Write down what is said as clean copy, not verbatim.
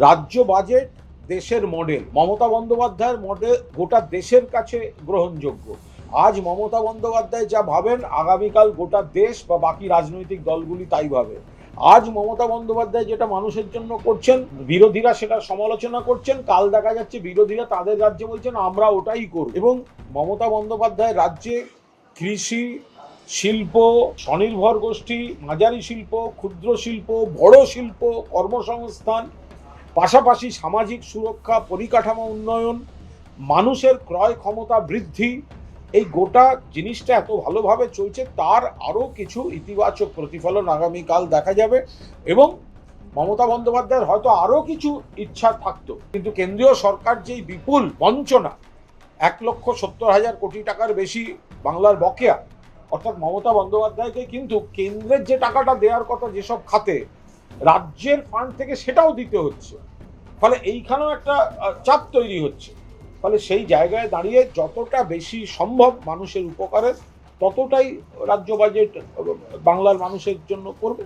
রাজ্য বাজেট দেশের মডেল, মমতা বন্দ্যোপাধ্যায়ের মডেল গোটা দেশের কাছে গ্রহণযোগ্য। আজ মমতা বন্দ্যোপাধ্যায় যা ভাবেন, আগামীকাল গোটা দেশ বা বাকি রাজনৈতিক দলগুলি তাই ভাবে। আজ মমতা বন্দ্যোপাধ্যায় যেটা মানুষের জন্য করছেন, বিরোধীরা সেটা সমালোচনা করছেন, কাল দেখা যাচ্ছে বিরোধীরা তাদের রাজ্যে বলছেন আমরা ওটাই করব। এবং মমতা বন্দ্যোপাধ্যায় রাজ্যে কৃষি, শিল্প, স্বনির্ভর গোষ্ঠী, মাঝারি শিল্প, ক্ষুদ্র শিল্প, বড় শিল্প, কর্মসংস্থান, পাশাপাশি সামাজিক সুরক্ষা, পরিকাঠামো উন্নয়ন, মানুষের ক্রয় ক্ষমতা বৃদ্ধি, এই গোটা জিনিসটা এত ভালোভাবে চলছে, তার আরও কিছু ইতিবাচক প্রতিফলন আগামীকাল দেখা যাবে। এবং মমতা বন্দ্যোপাধ্যায়ের হয়তো আরও কিছু ইচ্ছা থাকতো, কিন্তু কেন্দ্রীয় সরকার যেই বিপুল বঞ্চনা, 1,70,000 কোটি টাকার বেশি বাংলার বকেয়া, অর্থাৎ মমতা বন্দ্যোপাধ্যায়কে কিন্তু কেন্দ্রের যে টাকাটা দেওয়ার কথা যেসব খাতে, রাজ্যের ফান্ড থেকে সেটাও দিতে হচ্ছে। ফলে এইখানেও একটা চাপ তৈরি হচ্ছে। ফলে সেই জায়গায় দাঁড়িয়ে যতটা বেশি সম্ভব মানুষের উপকারের, ততটাই রাজ্য বাজেট বাংলার মানুষের জন্য করবে।